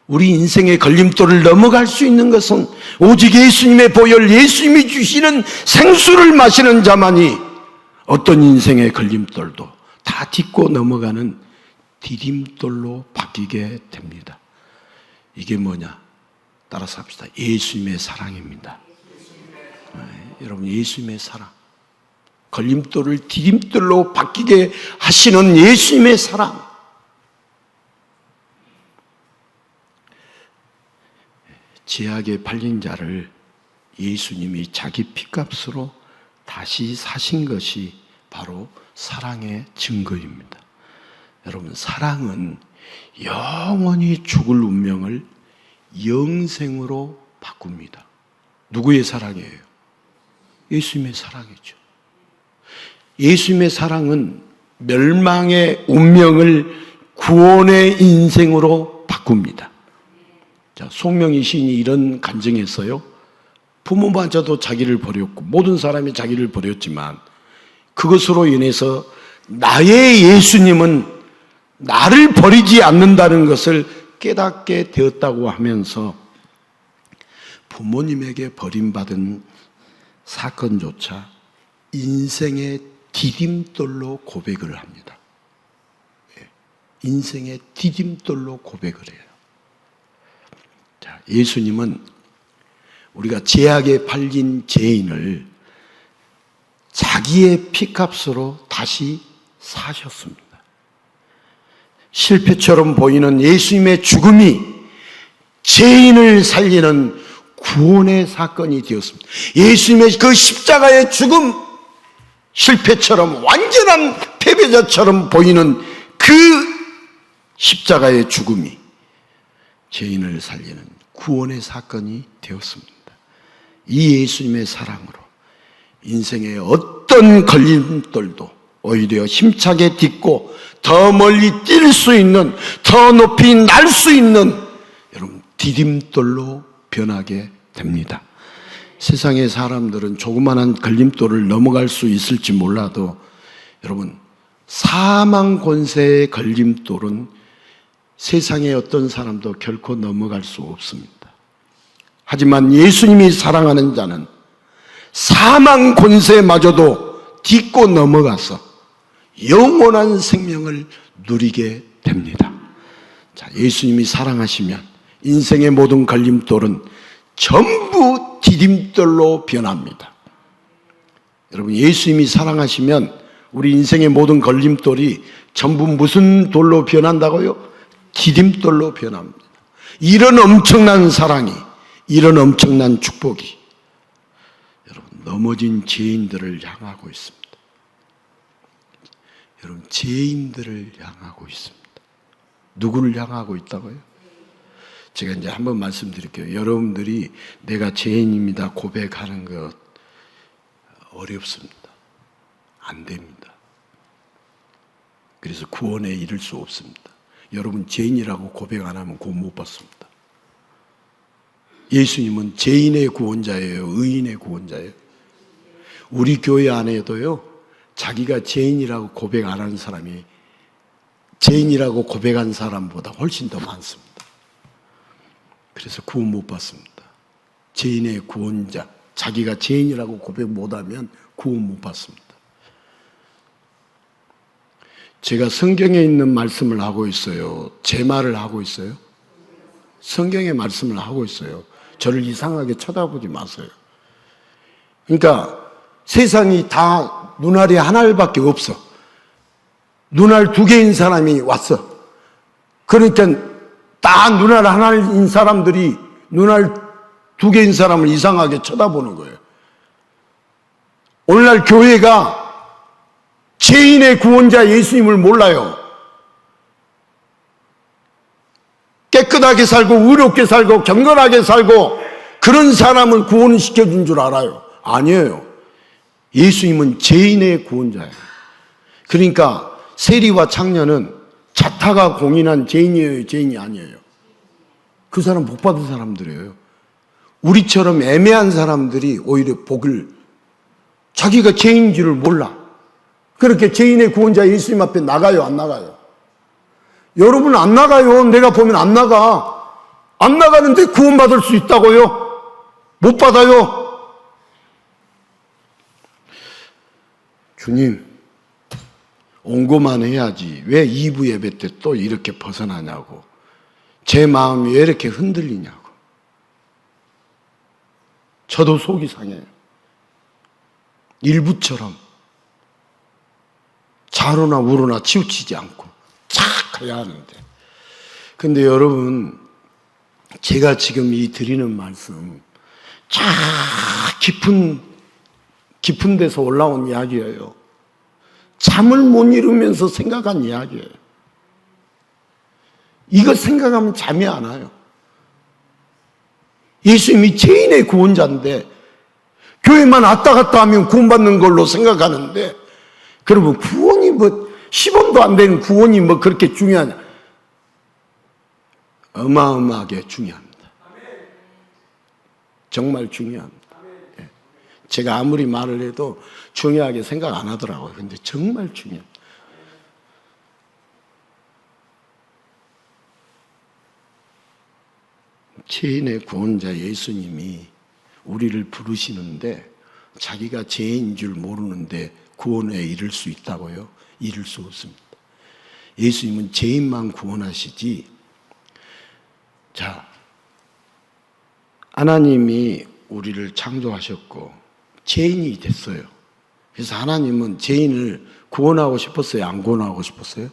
우리 인생의 걸림돌을 넘어갈 수 있는 것은 오직 예수님의 보혈, 예수님이 주시는 생수를 마시는 자만이 어떤 인생의 걸림돌도 다 딛고 넘어가는 디딤돌로 바뀌게 됩니다. 이게 뭐냐? 따라서 합시다. 예수님의 사랑입니다. 여러분, 예수님의 사랑. 걸림돌을 디딤돌로 바뀌게 하시는 예수님의 사랑. 죄악에 팔린 자를 예수님이 자기 피값으로 다시 사신 것이 바로 사랑의 증거입니다. 여러분, 사랑은 영원히 죽을 운명을 영생으로 바꿉니다. 누구의 사랑이에요? 예수님의 사랑이죠. 예수님의 사랑은 멸망의 운명을 구원의 인생으로 바꿉니다. 자, 송명희 시인이 이런 간증했어요. 부모마저도 자기를 버렸고 모든 사람이 자기를 버렸지만 그것으로 인해서 나의 예수님은 나를 버리지 않는다는 것을 깨닫게 되었다고 하면서 부모님에게 버림받은 사건조차 인생의 디딤돌로 고백을 합니다. 인생의 디딤돌로 고백을 해요. 자, 예수님은 우리가 죄악에 팔린 죄인을 자기의 피값으로 다시 사셨습니다. 실패처럼 보이는 예수님의 죽음이 죄인을 살리는 구원의 사건이 되었습니다. 예수님의 그 십자가의 죽음, 실패처럼 완전한 패배자처럼 보이는 그 십자가의 죽음이 죄인을 살리는 구원의 사건이 되었습니다. 이 예수님의 사랑으로 인생의 어떤 걸림돌도 오히려 힘차게 딛고 더 멀리 뛸 수 있는, 더 높이 날 수 있는 여러분 디딤돌로 변하게 됩니다. 세상의 사람들은 조그마한 걸림돌을 넘어갈 수 있을지 몰라도 여러분 사망 권세의 걸림돌은 세상의 어떤 사람도 결코 넘어갈 수 없습니다. 하지만 예수님이 사랑하는 자는 사망 권세마저도 딛고 넘어가서 영원한 생명을 누리게 됩니다. 자, 예수님이 사랑하시면 인생의 모든 걸림돌은 전부 디딤돌로 변합니다. 여러분, 예수님이 사랑하시면 우리 인생의 모든 걸림돌이 전부 무슨 돌로 변한다고요? 디딤돌로 변합니다. 이런 엄청난 사랑이, 이런 엄청난 축복이 여러분 넘어진 죄인들을 향하고 있습니다. 여러분 죄인들을 향하고 있습니다. 누구를 향하고 있다고요? 제가 이제 한번 말씀드릴게요. 여러분들이 내가 죄인입니다 고백하는 것 어렵습니다. 안 됩니다. 그래서 구원에 이를 수 없습니다. 여러분 죄인이라고 고백 안 하면 구원 못 받습니다. 예수님은 죄인의 구원자예요, 의인의 구원자예요. 우리 교회 안에도요 자기가 죄인이라고 고백 안 하는 사람이 죄인이라고 고백한 사람보다 훨씬 더 많습니다. 그래서 구원 못 받습니다. 죄인의 구원자, 자기가 죄인이라고 고백 못하면 구원 못 받습니다. 제가 성경에 있는 말씀을 하고 있어요. 제 말을 하고 있어요. 성경의 말씀을 하고 있어요. 저를 이상하게 쳐다보지 마세요. 그러니까 세상이 다 눈알이 하나밖에 없어. 눈알 2개인 사람이 왔어. 그러니까 다 눈알 하나인 사람들이 눈알 2개인 사람을 이상하게 쳐다보는 거예요. 오늘날 교회가 죄인의 구원자 예수님을 몰라요. 깨끗하게 살고 의롭게 살고 경건하게 살고 그런 사람을 구원시켜준 줄 알아요. 아니에요. 예수님은 죄인의 구원자예요. 그러니까 세리와 창녀는 자타가 공인한 죄인이에요, 죄인이 아니에요? 그 사람 복 받은 사람들이에요. 우리처럼 애매한 사람들이 오히려 복을, 자기가 죄인인 줄을 몰라. 그렇게 죄인의 구원자 예수님 앞에 나가요, 안 나가요? 여러분 안 나가요. 내가 보면 안 나가. 안 나가는데 구원받을 수 있다고요? 못 받아요. 주님, 온고만 해야지 왜 2부 예배 때 또 이렇게 벗어나냐고, 제 마음이 왜 이렇게 흔들리냐고. 저도 속이 상해요. 일부처럼 좌로나 우로나 치우치지 않고 착 해야 하는데. 근데 여러분, 제가 지금 이 드리는 말씀 쫙 깊은 데서 올라온 이야기예요. 잠을 못 이루면서 생각한 이야기예요. 이거 생각하면 잠이 안 와요. 예수님이 죄인의 구원자인데 교회만 왔다 갔다 하면 구원받는 걸로 생각하는데, 그러면 구원이 뭐 10원도 안 되는 구원이 뭐 그렇게 중요하냐? 어마어마하게 중요합니다. 정말 중요합니다. 예. 제가 아무리 말을 해도 중요하게 생각 안 하더라고요. 근데 정말 중요합니다. 죄인의 구원자 예수님이 우리를 부르시는데 자기가 죄인인 줄 모르는데 구원에 이를 수 있다고요? 이를 수 없습니다. 예수님은 죄인만 구원하시지. 자, 하나님이 우리를 창조하셨고 죄인이 됐어요. 그래서 하나님은 죄인을 구원하고 싶었어요? 안 구원하고 싶었어요?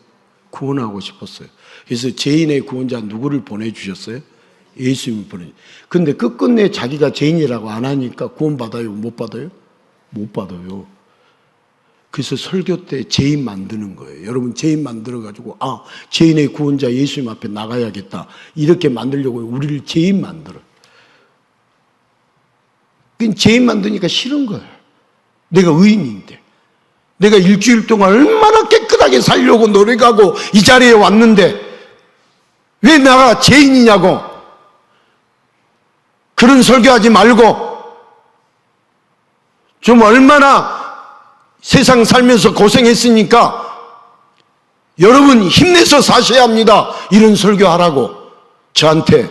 구원하고 싶었어요. 그래서 죄인의 구원자 누구를 보내주셨어요? 예수님을 보내주셨어요. 근데 끝끝내 자기가 죄인이라고 안 하니까 구원받아요? 못 받아요? 못 받아요. 그래서 설교 때 죄인 만드는 거예요. 여러분 죄인 만들어가지고 죄인의 구원자 예수님 앞에 나가야겠다 이렇게 만들려고 우리를 죄인 만들어요. 죄인 만드니까 싫은 거예요. 내가 의인인데 내가 일주일 동안 얼마나 깨끗하게 살려고 노력하고 이 자리에 왔는데 왜 내가 죄인이냐고. 그런 설교하지 말고 좀 얼마나 세상 살면서 고생했으니까 여러분 힘내서 사셔야 합니다. 이런 설교하라고 저한테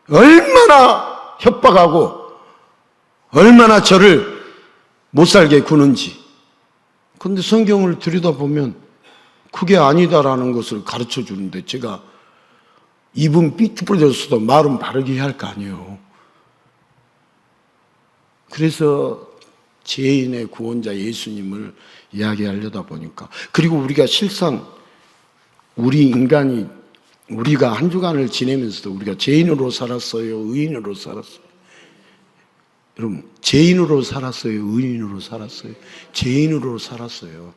얼마나 협박하고 얼마나 저를 못 살게 구는지. 그런데 성경을 들여다보면 그게 아니다라는 것을 가르쳐 주는데 제가 입은 삐뚤어졌어도 말은 바르게 해야 할 거 아니에요. 그래서 죄인의 구원자 예수님을 이야기하려다 보니까, 그리고 우리가 실상 우리 인간이 우리가 한 주간을 지내면서도 우리가 죄인으로 살았어요, 의인으로 살았어요? 여러분 죄인으로 살았어요, 의인으로 살았어요? 죄인으로 살았어요.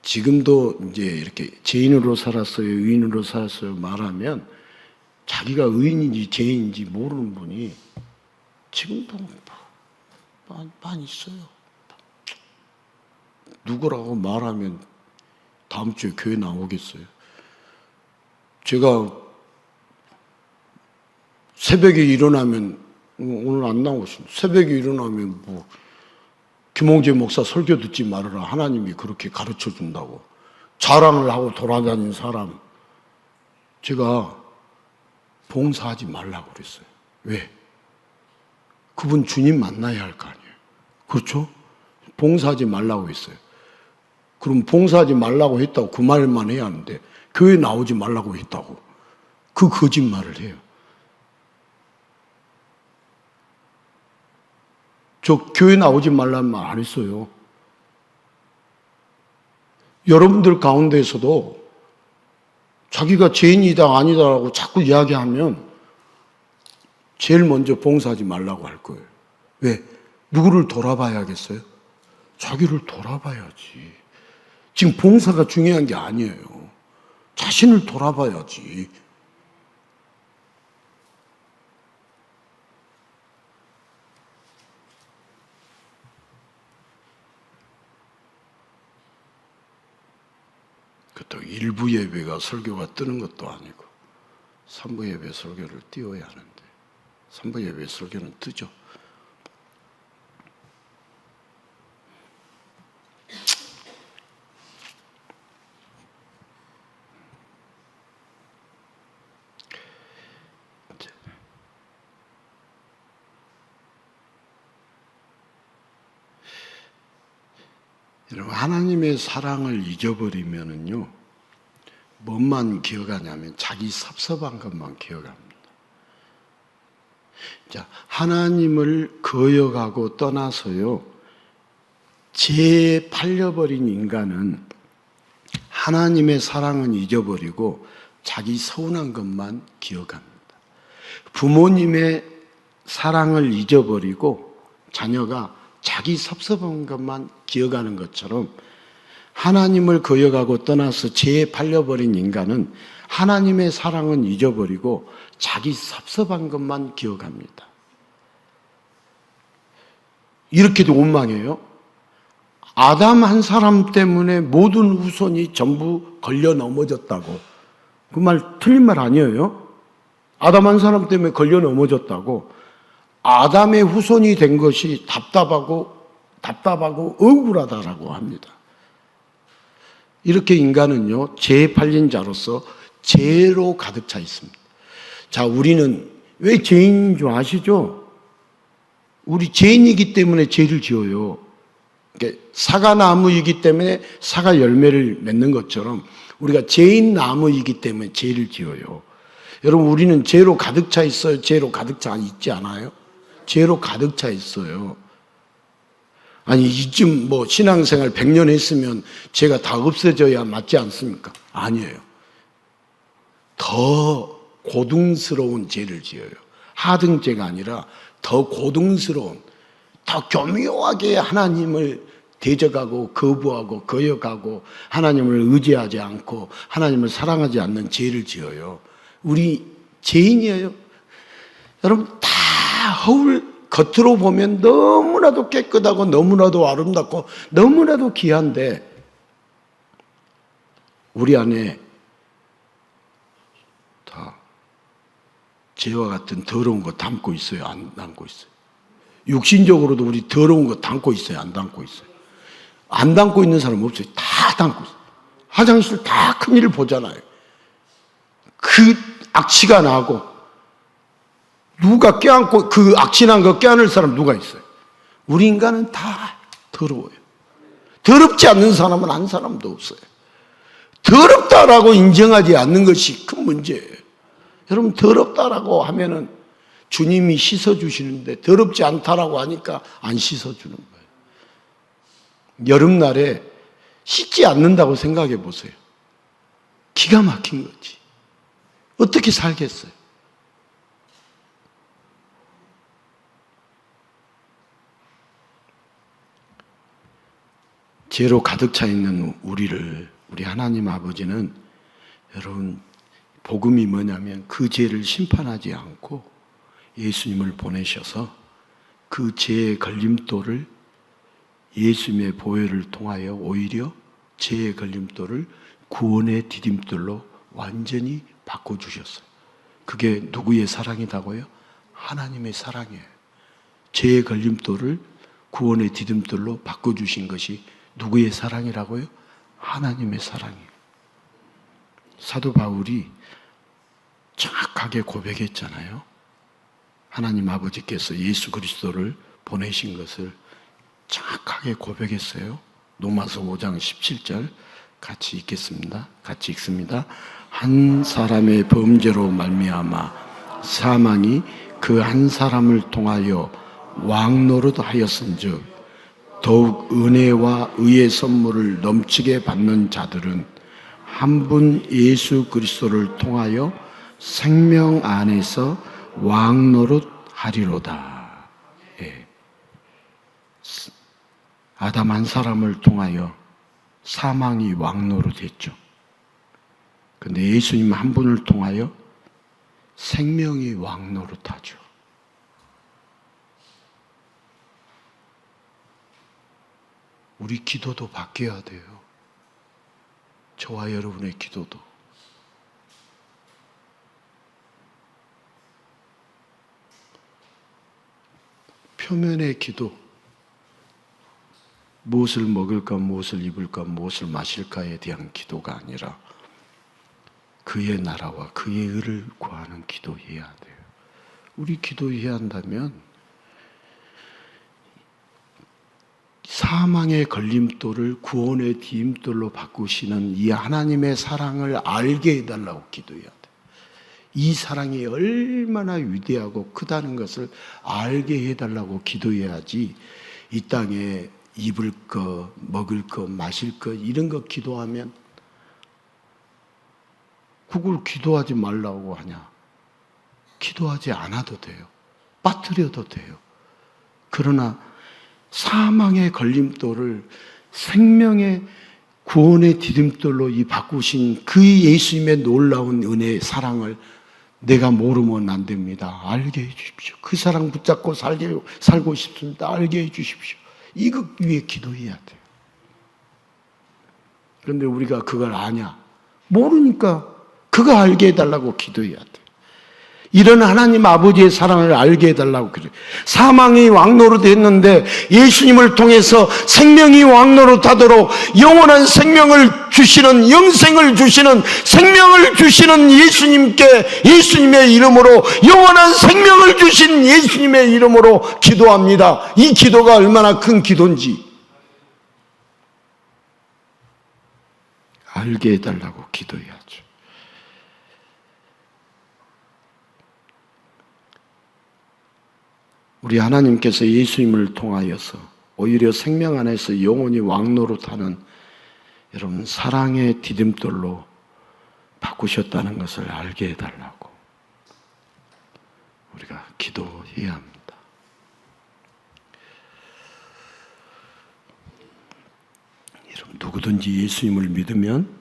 지금도 이제 이렇게 죄인으로 살았어요, 의인으로 살았어요 말하면 자기가 의인인지 죄인인지 모르는 분이 지금도 많이 있어요. 누구라고 말하면 다음 주에 교회 나오겠어요? 제가 새벽에 일어나면, 오늘 안 나오신, 새벽에 일어나면 김홍재 목사 설교 듣지 말아라, 하나님이 그렇게 가르쳐 준다고 자랑을 하고 돌아다니는 사람 제가 봉사하지 말라고 그랬어요. 왜? 그분 주님 만나야 할 거 아니에요. 그렇죠? 봉사하지 말라고 했어요. 그럼 봉사하지 말라고 했다고 그 말만 해야 하는데 교회 나오지 말라고 했다고 그 거짓말을 해요. 저 교회 나오지 말라는 말 안 했어요. 여러분들 가운데에서도 자기가 죄인이다 아니다라고 자꾸 이야기하면 제일 먼저 봉사하지 말라고 할 거예요. 왜? 누구를 돌아봐야겠어요? 자기를 돌아봐야지. 지금 봉사가 중요한 게 아니에요. 자신을 돌아봐야지. 그렇다고 일부 예배가 설교가 뜨는 것도 아니고 3부 예배 설교를 띄워야 하는데 3부 예배 설교는 뜨죠. 여러분 하나님의 사랑을 잊어버리면은요 뭐만 기억하냐면 자기 섭섭한 것만 기억합니다. 자, 하나님을 거역하고 떠나서요 죄에 팔려버린 인간은 하나님의 사랑은 잊어버리고 자기 서운한 것만 기억합니다. 부모님의 사랑을 잊어버리고 자녀가 자기 섭섭한 것만 기억하는 것처럼 하나님을 거역하고 떠나서 죄에 팔려버린 인간은 하나님의 사랑은 잊어버리고 자기 섭섭한 것만 기억합니다. 이렇게도 원망해요. 아담 한 사람 때문에 모든 후손이 전부 걸려 넘어졌다고. 그 말 틀린 말 아니에요? 아담 한 사람 때문에 걸려 넘어졌다고. 아담의 후손이 된 것이 답답하고 억울하다라고 합니다. 이렇게 인간은요, 죄에 팔린 자로서 죄로 가득 차 있습니다. 자, 우리는 왜 죄인인 줄 아시죠? 우리 죄인이기 때문에 죄를 지어요. 그러니까 사과나무이기 때문에 사과 열매를 맺는 것처럼 우리가 죄인 나무이기 때문에 죄를 지어요. 여러분, 우리는 죄로 가득 차 있어요? 죄로 가득 차 있지 않아요? 죄로 가득 차 있어요. 아니, 이쯤 신앙생활 100년 했으면 죄가 다 없어져야 맞지 않습니까? 아니에요. 더 고등스러운 죄를 지어요. 하등죄가 아니라 더 고등스러운, 더 교묘하게 하나님을 대적하고 거부하고 거역하고 하나님을 의지하지 않고 하나님을 사랑하지 않는 죄를 지어요. 우리 죄인이에요. 여러분, 다 겉으로 보면 너무나도 깨끗하고 너무나도 아름답고 너무나도 귀한데 우리 안에 다 죄와 같은 더러운 거 담고 있어요? 안 담고 있어요? 육신적으로도 우리 더러운 거 담고 있어요? 안 담고 있어요? 안 담고 있는 사람 없어요. 다 담고 있어요. 화장실 다 큰일 보잖아요. 그 악취가 나고 누가 껴안고 그 악취난 거 껴안을 사람 누가 있어요? 우리 인간은 다 더러워요. 더럽지 않는 사람은 한 사람도 없어요. 더럽다라고 인정하지 않는 것이 큰 문제예요. 여러분, 더럽다라고 하면은 주님이 씻어주시는데 더럽지 않다라고 하니까 안 씻어주는 거예요. 여름날에 씻지 않는다고 생각해 보세요. 기가 막힌 거지. 어떻게 살겠어요? 죄로 가득 차 있는 우리 하나님 아버지는, 여러분, 복음이 뭐냐면 그 죄를 심판하지 않고 예수님을 보내셔서 그 죄의 걸림돌을 예수님의 보혈을 통하여 오히려 죄의 걸림돌을 구원의 디딤돌로 완전히 바꿔주셨어요. 그게 누구의 사랑이라고요? 하나님의 사랑이에요. 죄의 걸림돌을 구원의 디딤돌로 바꿔주신 것이 누구의 사랑이라고요? 하나님의 사랑이에요. 사도 바울이 정확하게 고백했잖아요. 하나님 아버지께서 예수 그리스도를 보내신 것을 정확하게 고백했어요. 로마서 5장 17절 같이 읽겠습니다. 같이 읽습니다. 한 사람의 범죄로 말미암아 사망이 그 한 사람을 통하여 왕노릇하였은즉 더욱 은혜와 의의 선물을 넘치게 받는 자들은 한 분 예수 그리스도를 통하여 생명 안에서 왕노릇하리로다. 예. 아담 한 사람을 통하여 사망이 왕노릇했죠. 근데 예수님 한 분을 통하여 생명이 왕노릇하죠. 우리 기도도 바뀌어야 돼요. 저와 여러분의 기도도. 표면의 기도, 무엇을 먹을까, 무엇을 입을까, 무엇을 마실까에 대한 기도가 아니라 그의 나라와 그의 의를 구하는 기도해야 돼요. 우리 기도해야 한다면 사망의 걸림돌을 구원의 디딤돌로 바꾸시는 이 하나님의 사랑을 알게 해달라고 기도해야 돼요. 이 사랑이 얼마나 위대하고 크다는 것을 알게 해달라고 기도해야지, 이 땅에 입을 것, 먹을 것, 마실 것 이런 거 기도하면 그걸 기도하지 말라고 하냐? 기도하지 않아도 돼요. 빠뜨려도 돼요. 그러나 사망의 걸림돌을 생명의 구원의 디딤돌로 이 바꾸신 그 예수님의 놀라운 은혜의 사랑을 내가 모르면 안 됩니다. 알게 해 주십시오. 그 사랑 붙잡고 살고 싶습니다. 알게 해 주십시오. 이것 위해 기도해야 돼요. 그런데 우리가 그걸 아냐? 모르니까 그거 알게 해달라고 기도해야 돼요. 이런 하나님 아버지의 사랑을 알게 해달라고 그래요. 사망이 왕노릇했는데 예수님을 통해서 생명이 왕노릇하도록 영원한 생명을 주시는, 영생을 주시는, 생명을 주시는 예수님께, 예수님의 이름으로, 영원한 생명을 주신 예수님의 이름으로 기도합니다. 이 기도가 얼마나 큰 기도인지 알게 해달라고 기도해야죠. 우리 하나님께서 예수님을 통하여서 오히려 생명 안에서 영원히 왕노릇하는 여러분 사랑의 디딤돌로 바꾸셨다는 것을 알게 해달라고 우리가 기도해야 합니다. 여러분 누구든지 예수님을 믿으면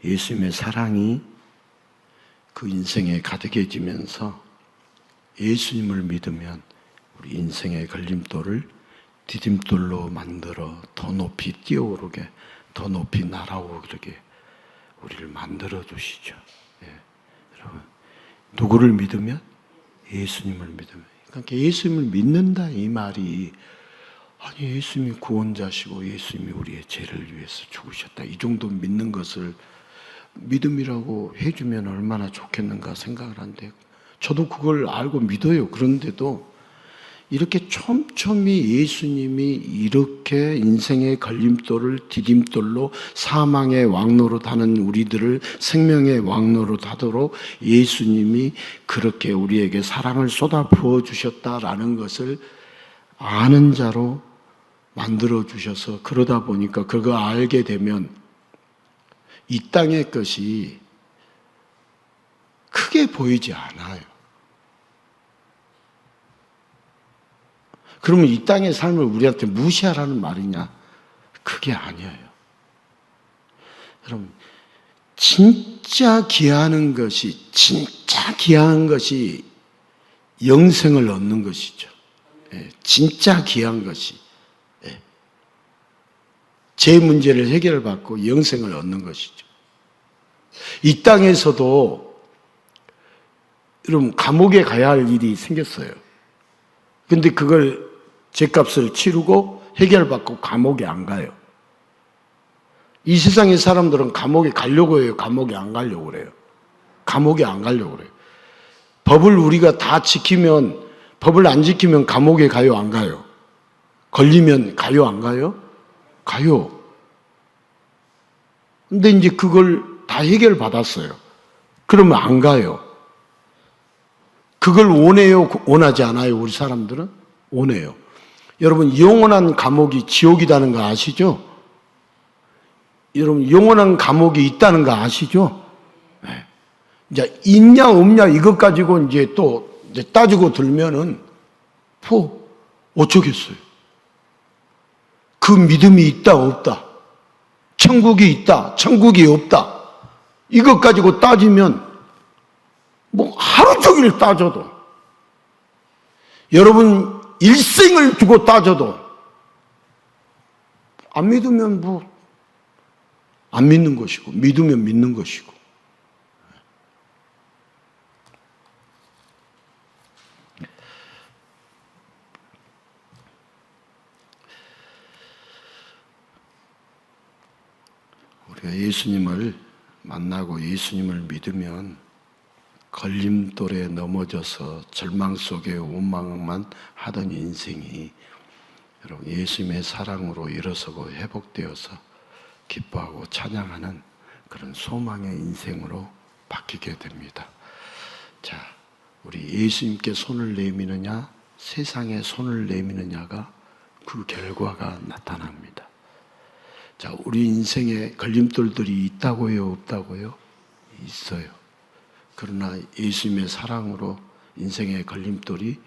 예수님의 사랑이 그 인생에 가득해지면서 예수님을 믿으면 우리 인생의 걸림돌을 디딤돌로 만들어 더 높이 뛰어오르게, 더 높이 날아오르게 우리를 만들어 주시죠. 예. 여러분 누구를 믿으면? 예수님을 믿으면. 그러니까 예수님을 믿는다 이 말이 아니 예수님이 구원자시고 예수님이 우리의 죄를 위해서 죽으셨다 이 정도 믿는 것을 믿음이라고 해주면 얼마나 좋겠는가 생각을 하는데 저도 그걸 알고 믿어요. 그런데도 이렇게 촘촘히 예수님이 이렇게 인생의 걸림돌을 디딤돌로 사망의 왕노릇하는 우리들을 생명의 왕노릇하도록 예수님이 그렇게 우리에게 사랑을 쏟아 부어 주셨다라는 것을 아는 자로 만들어 주셔서 그러다 보니까 그거 알게 되면 이 땅의 것이 크게 보이지 않아요. 그러면 이 땅의 삶을 우리한테 무시하라는 말이냐? 그게 아니에요. 여러분, 진짜 귀한 것이 영생을 얻는 것이죠. 진짜 귀한 것이. 제 문제를 해결받고 영생을 얻는 것이죠. 이 땅에서도 여러분 감옥에 가야 할 일이 생겼어요. 근데 그걸 죗값을 치르고 해결받고 감옥에 안 가요. 이 세상의 사람들은 감옥에 가려고 해요? 감옥에 안 가려고 그래요? 감옥에 안 가려고 그래요. 법을 우리가 다 지키면, 법을 안 지키면 감옥에 가요? 안 가요? 걸리면 가요? 안 가요? 가요. 근데 이제 그걸 다 해결받았어요. 그러면 안 가요. 그걸 원해요? 원하지 않아요? 우리 사람들은? 원해요. 여러분 영원한 감옥이 지옥이라는 거 아시죠? 여러분 영원한 감옥이 있다는 거 아시죠? 네. 이제 있냐 없냐 이것 가지고 이제 또 따지고 들면은 어쩌겠어요? 그 믿음이 있다 없다, 천국이 있다 천국이 없다 이것 가지고 따지면 뭐 하루 종일 따져도 여러분 일생을 두고 따져도 안 믿으면 안 믿는 것이고 믿으면 믿는 것이고 우리가 예수님을 만나고 예수님을 믿으면 걸림돌에 넘어져서 절망 속에 원망만 하던 인생이 여러분 예수님의 사랑으로 일어서고 회복되어서 기뻐하고 찬양하는 그런 소망의 인생으로 바뀌게 됩니다. 자, 우리 예수님께 손을 내미느냐 세상에 손을 내미느냐가 그 결과가 나타납니다. 자, 우리 인생에 걸림돌들이 있다고요 없다고요? 있어요. 그러나 예수님의 사랑으로 인생의 걸림돌이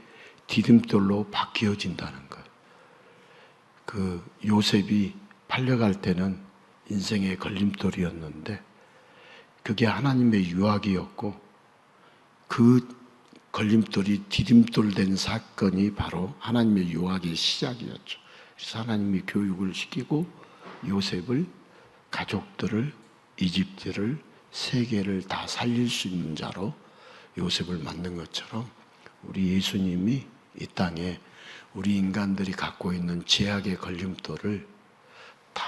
디딤돌로 바뀌어진다는 거예요. 그 요셉이 팔려갈 때는 인생의 걸림돌이었는데 그게 하나님의 유학이었고 그 걸림돌이 디딤돌 된 사건이 바로 하나님의 유학의 시작이었죠. 그래서 하나님이 교육을 시키고 요셉을, 가족들을, 이집트를, 세계를 다 살릴 수 있는 자로 요셉을 만든 것처럼 우리 예수님이 이 땅에 우리 인간들이 갖고 있는 죄악의 걸림돌을 다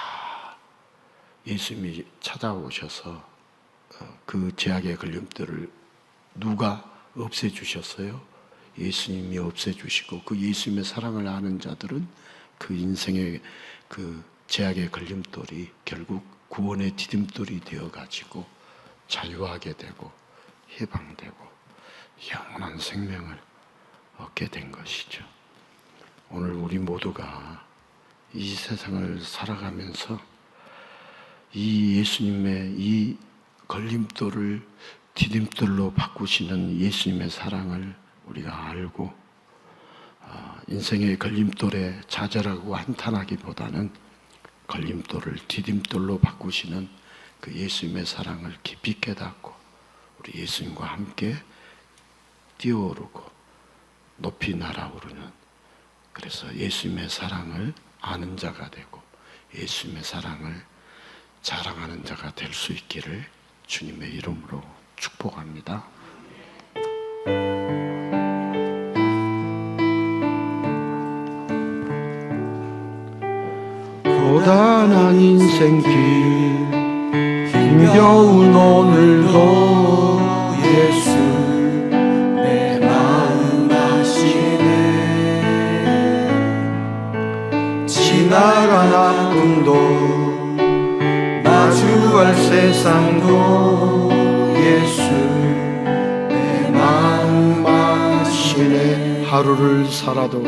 예수님이 찾아오셔서 그 죄악의 걸림돌을 누가 없애주셨어요? 예수님이 없애주시고 그 예수님의 사랑을 아는 자들은 그 인생의 그 죄악의 걸림돌이 결국 구원의 디딤돌이 되어가지고 자유하게 되고 해방되고 영원한 생명을 얻게 된 것이죠. 오늘 우리 모두가 이 세상을 살아가면서 이 예수님의 이 걸림돌을 디딤돌로 바꾸시는 예수님의 사랑을 우리가 알고 인생의 걸림돌에 좌절하고 한탄하기보다는 걸림돌을 디딤돌로 바꾸시는 그 예수님의 사랑을 깊이 깨닫고 우리 예수님과 함께 뛰어오르고 높이 날아오르는, 그래서 예수님의 사랑을 아는 자가 되고 예수님의 사랑을 자랑하는 자가 될 수 있기를 주님의 이름으로 축복합니다. 고단한 인생길 힘겨운 오늘도 예수 내 마음 아시네. 지나간 아픔도 마주할 세상도 예수 내 마음 아시네. 하루를 살아도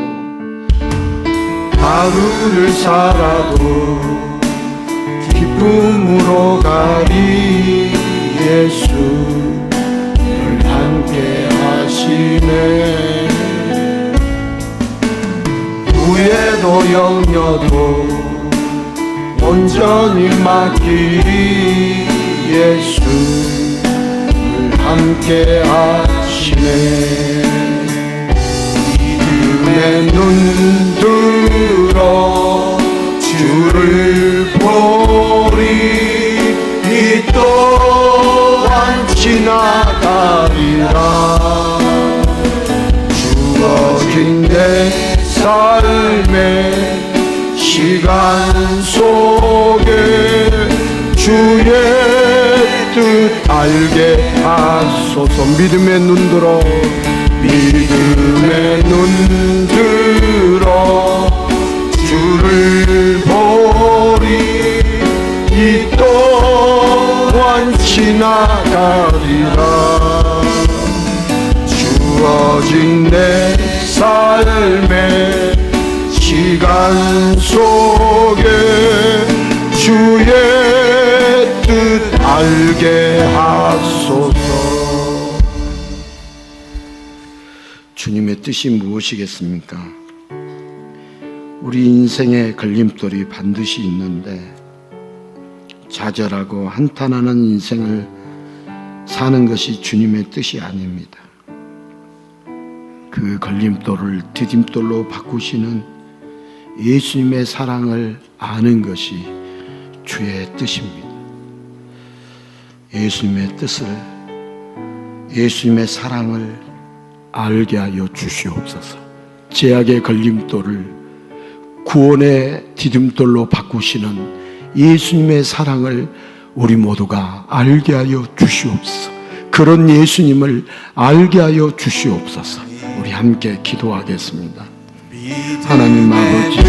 기쁨으로 가리 예수 늘 함께 하시네. 후회도 염려도 온전히 맡기리 예수 늘 함께 하시네. 믿음의 눈 들어 주를 보리. 이 또한 지나가리라. 주어진 내 삶의 시간 속에 주의 뜻 알게 하소서. 믿음의 눈 들어 믿음의 눈 들어 주를 보리. 이 또한 지나가리라. 주어진 내 삶의 시간 속에 주의 뜻 알게 하소서. 주님의 뜻이 무엇이겠습니까? 우리 인생의 걸림돌이 반드시 있는데 좌절하고 한탄하는 인생을 사는 것이 주님의 뜻이 아닙니다. 그 걸림돌을 디딤돌로 바꾸시는 예수님의 사랑을 아는 것이 주의 뜻입니다. 예수님의 뜻을, 예수님의 사랑을 알게 하여 주시옵소서. 죄악의 걸림돌을 구원의 디딤돌로 바꾸시는 예수님의 사랑을 우리 모두가 알게 하여 주시옵소서. 그런 예수님을 알게 하여 주시옵소서. 우리 함께 기도하겠습니다. 하나님 아버지,